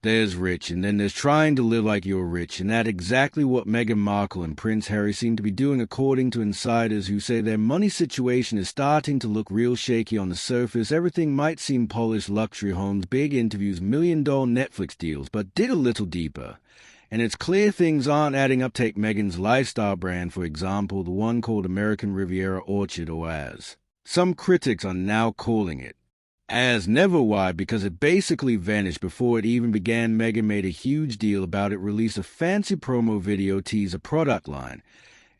There's rich, and then there's trying to live like you're rich, and that's exactly what Meghan Markle and Prince Harry seem to be doing, according to insiders who say their money situation is starting to look real shaky on the surface. Everything might seem polished: luxury homes, big interviews, million-dollar Netflix deals, but dig a little deeper, and it's clear things aren't adding up. Take Meghan's lifestyle brand, for example, the one called American Riviera Orchard, or as some critics are now calling it, as never. Why? Because it basically vanished before it even began. Meghan made a huge deal about it, released a fancy promo video, teased a product line,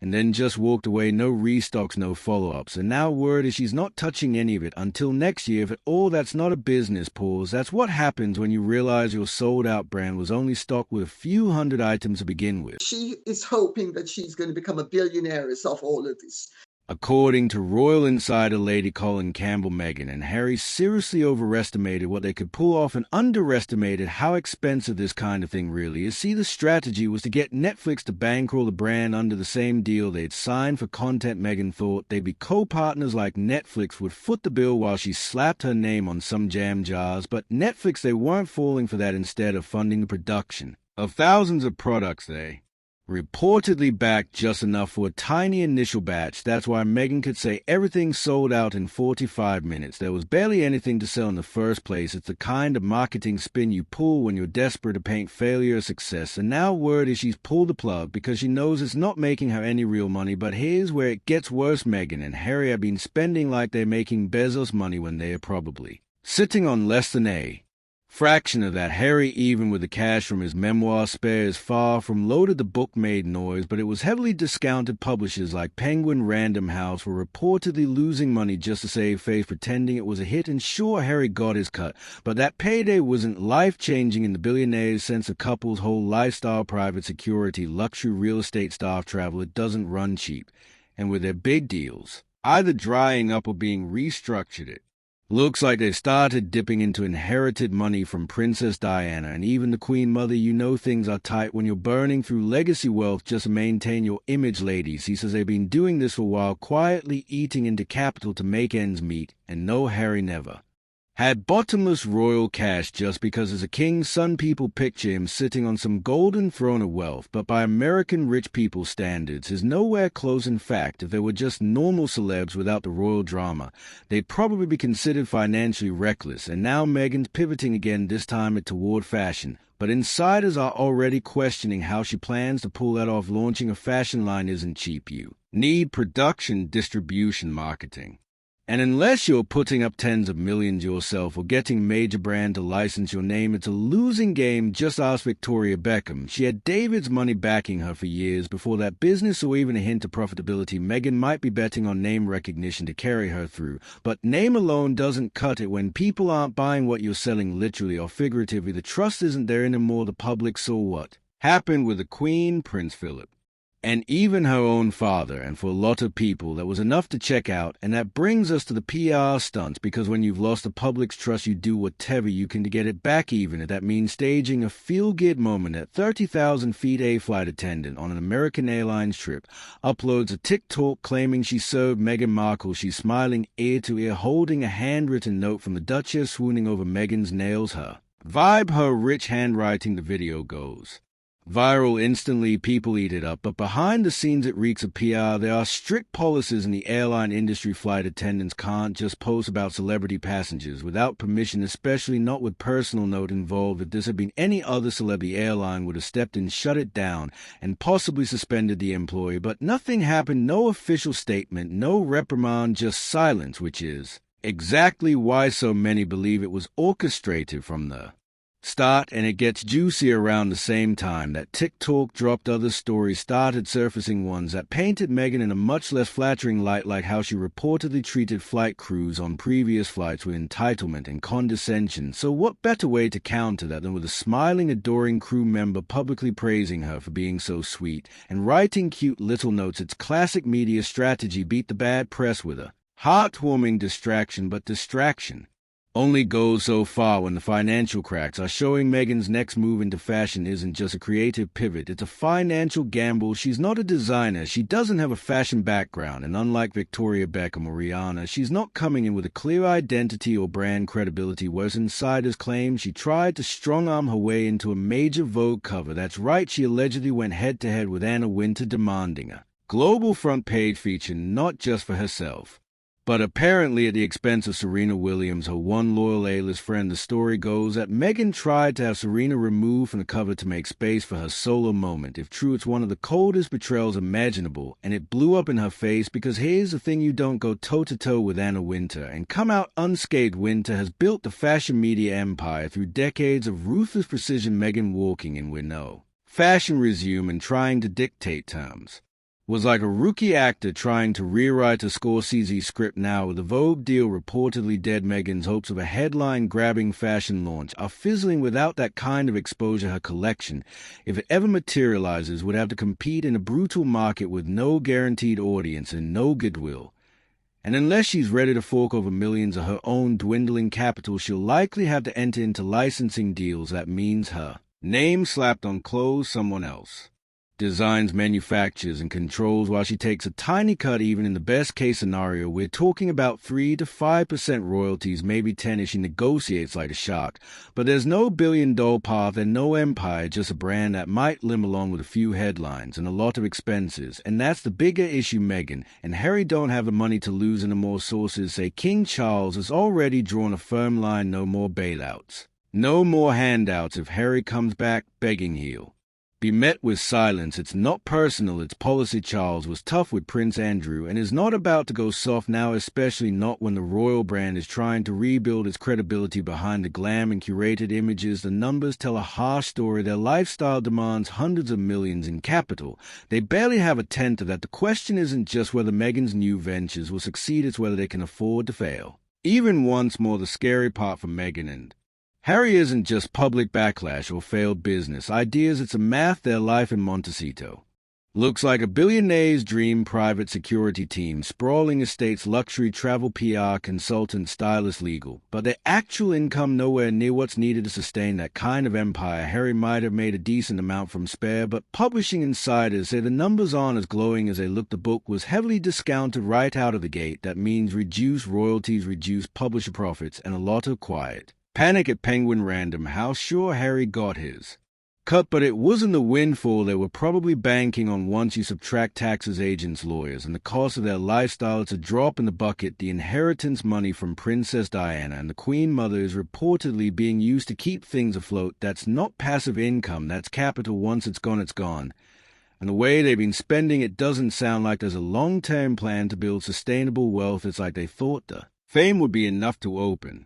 and then just walked away. No restocks, no follow-ups. And now word is she's not touching any of it until next year. If at all, that's not a business pause. That's what happens when you realize your sold-out brand was only stocked with a few hundred items to begin with. She is hoping that she's going to become a billionaire off all of this. According to royal insider Lady Colin Campbell, Meghan and Harry seriously overestimated what they could pull off and underestimated how expensive this kind of thing really is. See, the strategy was to get Netflix to bankroll the brand under the same deal they'd signed for content. Meghan thought they'd be co-partners, like Netflix would foot the bill while she slapped her name on some jam jars, but Netflix, they weren't falling for that. Instead of funding the production of thousands of products, they reportedly backed just enough for a tiny initial batch. That's why Meghan could say everything sold out in 45 minutes. There was barely anything to sell in the first place. It's the kind of marketing spin you pull when you're desperate to paint failure as success. And now word is she's pulled the plug because she knows it's not making her any real money. But here's where it gets worse. Meghan and Harry have been spending like they're making Bezos money when they are probably sitting on less than a fraction of that. Harry, even with the cash from his memoir spare, is far from loaded. The book made noise, but it was heavily discounted. Publishers like Penguin Random House were reportedly losing money just to save face, pretending it was a hit. And sure, Harry got his cut, but that payday wasn't life-changing in the billionaire's sense. A couple's whole lifestyle, private security, luxury real estate, staff travel, it doesn't run cheap. And with their big deals either drying up or being restructured, it looks like they've started dipping into inherited money from Princess Diana and even the Queen Mother. You know things are tight when you're burning through legacy wealth just to maintain your image, ladies. He says they've been doing this for a while, quietly eating into capital to make ends meet. And no, Harry never had bottomless royal cash just because as a king's son people picture him sitting on some golden throne of wealth, but by American rich people standards is nowhere close. In fact, if they were just normal celebs without the royal drama, they'd probably be considered financially reckless. And now Meghan's pivoting again, this time toward fashion, but insiders are already questioning how she plans to pull that off. Launching a fashion line isn't cheap. You need production, distribution, marketing. And unless you're putting up tens of millions yourself or getting major brand to license your name, it's a losing game. Just ask Victoria Beckham. She had David's money backing her for years before that business or even a hint of profitability. Meghan might be betting on name recognition to carry her through, but name alone doesn't cut it when people aren't buying what you're selling, literally or figuratively. The trust isn't there anymore. The public saw what happened with the Queen, Prince Philip, and even her own father, and for a lot of people that was enough to check out. And that brings us to the PR stunts, because when you've lost the public's trust, you do whatever you can to get it back. Even if that means staging a feel-good moment. At 30,000 feet, a flight attendant on an American Airlines trip uploads a TikTok claiming she served Meghan Markle. She's smiling ear to ear, holding a handwritten note from the Duchess, swooning over Meghan's nails. Her vibe, her rich handwriting. The video goes viral instantly. People eat it up, but behind the scenes it reeks of PR. There are strict policies in the airline industry. Flight attendants can't just post about celebrity passengers without permission, especially not with personal note involved. If this had been any other celebrity, airline would have stepped in, shut it down, and possibly suspended the employee. But nothing happened. No official statement, no reprimand, just silence, which is exactly why so many believe it was orchestrated from the start. And it gets juicy around the same time that TikTok dropped. Other stories started surfacing, ones that painted Meghan in a much less flattering light, like how she reportedly treated flight crews on previous flights with entitlement and condescension. So what better way to counter that than with a smiling, adoring crew member publicly praising her for being so sweet and writing cute little notes? It's classic media strategy. Beat the bad press with a heartwarming distraction, but distraction only goes so far when the financial cracks are showing Meghan's next move into fashion isn't just a creative pivot, it's a financial gamble. She's not a designer, she doesn't have a fashion background, and unlike Victoria Beckham or Rihanna, she's not coming in with a clear identity or brand credibility, whereas insiders claim she tried to strong-arm her way into a major Vogue cover. That's right, she allegedly went head-to-head with Anna Wintour, demanding a global front-page feature not just for herself, but apparently at the expense of Serena Williams, her one loyal A-list friend. The story goes that Meghan tried to have Serena removed from the cover to make space for her solo moment. If true, it's one of the coldest betrayals imaginable, and it blew up in her face because here's the thing: you don't go toe-to-toe with Anna Wintour and come out unscathed. Wintour has built the fashion media empire through decades of ruthless precision. Meghan walking in with no fashion resume and trying to dictate terms was like a rookie actor trying to rewrite a Scorsese script. Now, with the Vogue deal reportedly dead, Meghan's hopes of a headline-grabbing fashion launch are fizzling. Without that kind of exposure, her collection, if it ever materializes, would have to compete in a brutal market with no guaranteed audience and no goodwill. And unless she's ready to fork over millions of her own dwindling capital, she'll likely have to enter into licensing deals. That means her name slapped on clothes someone else designs, manufactures, and controls, while she takes a tiny cut. Even in the best-case scenario, we're talking about 3 to 5% royalties, maybe 10 if she negotiates like a shark. But there's no billion-dollar path and no empire, just a brand that might limp along with a few headlines and a lot of expenses. And that's the bigger issue. Meghan and Harry don't have the money to lose, and more sources say King Charles has already drawn a firm line: no more bailouts, no more handouts. If Harry comes back begging, he'll be met with silence. It's not personal, it's policy. Charles was tough with Prince Andrew and is not about to go soft now, especially not when the royal brand is trying to rebuild its credibility behind the glam and curated images. The numbers tell a harsh story. Their lifestyle demands hundreds of millions in capital. They barely have a tenth of that. The question isn't just whether Meghan's new ventures will succeed, it's whether they can afford to fail. Even once more, the scary part for Meghan and Harry isn't just public backlash or failed business ideas, it's a math. Their life in Montecito looks like a billionaire's dream: private security team, sprawling estates, luxury travel, PR, consultant, stylist, legal. But their actual income nowhere near what's needed to sustain that kind of empire. Harry might have made a decent amount from Spare, but publishing insiders say the numbers aren't as glowing as they look. The book was heavily discounted right out of the gate. That means reduced royalties, reduced publisher profits, and a lot of quiet panic at Penguin Random House. Sure, Harry got his cut, but it wasn't the windfall they were probably banking on. Once you subtract taxes, agents, lawyers, and the cost of their lifestyle, it's a drop in the bucket. The inheritance money from Princess Diana and the Queen Mother is reportedly being used to keep things afloat. That's not passive income, that's capital. Once it's gone, it's gone. And the way they've been spending it doesn't sound like there's a long-term plan to build sustainable wealth. It's like they thought the fame would be enough to open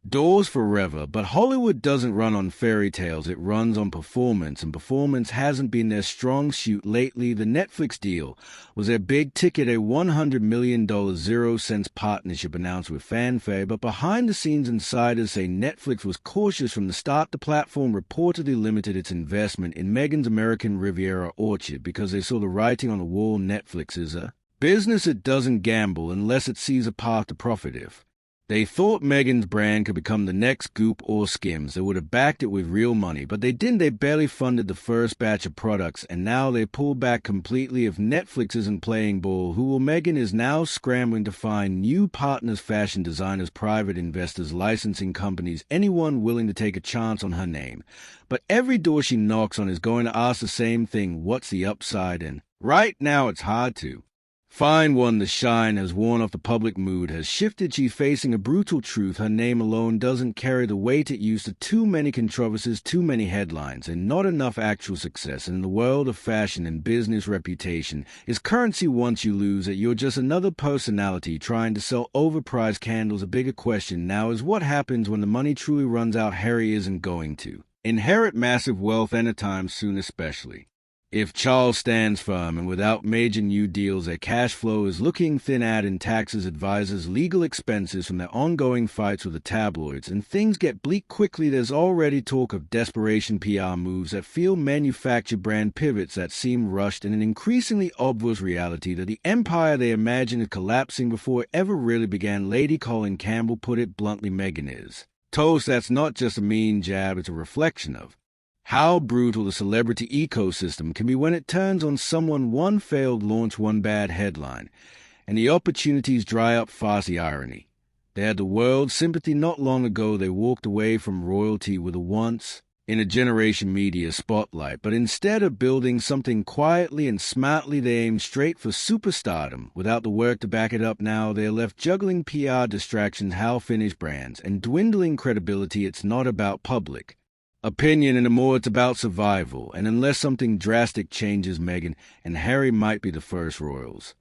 doors forever. But Hollywood doesn't run on fairy tales, it runs on performance, and performance hasn't been their strong suit lately. The Netflix deal was their big ticket, a $100 million 0-cents partnership announced with fanfare, but behind the scenes insiders say Netflix was cautious from the start. The platform reportedly limited its investment in Meghan's American Riviera orchard because they saw the writing on the wall. Netflix is a business that doesn't gamble unless it sees a path to profit. If they thought Meghan's brand could become the next Goop or Skims, they would have backed it with real money, but they didn't. They barely funded the first batch of products, and now they pull back completely. If Netflix isn't playing ball, who will? Meghan is now scrambling to find new partners: fashion designers, private investors, licensing companies, anyone willing to take a chance on her name. But every door she knocks on is going to ask the same thing: what's the upside? And right now it's hard to find one. The shine has worn off, the public mood has shifted. She's facing a brutal truth: her name alone doesn't carry the weight it used to. Too many controversies, too many headlines, and not enough actual success. In the world of fashion and business, reputation is currency. Once you lose it, you're just another personality trying to sell overpriced candles. A bigger question now is what happens when the money truly runs out. Harry isn't going to inherit massive wealth anytime soon, especially If Charles stands firm and without major new deals, their cash flow is looking thin, add in taxes, advisors, legal expenses from their ongoing fights with the tabloids, and things get bleak quickly. There's already talk of desperation PR moves that feel manufactured, brand pivots that seem rushed, and an increasingly obvious reality that the empire they imagined is collapsing before it ever really began. Lady Colin Campbell put it bluntly, Meghan is toast. That's not just a mean jab, it's a reflection of how brutal the celebrity ecosystem can be when it turns on someone. One failed launch, one bad headline, and the opportunities dry up fast. The irony. They had the world's sympathy not long ago. They walked away from royalty with a once-in-a-generation media spotlight, but instead of building something quietly and smartly, they aimed straight for superstardom without the work to back it up. Now they're left juggling PR distractions, half-finished brands, and dwindling credibility. It's not about public opinion anymore, it's about survival, and unless something drastic changes, Meghan and Harry might be the first royals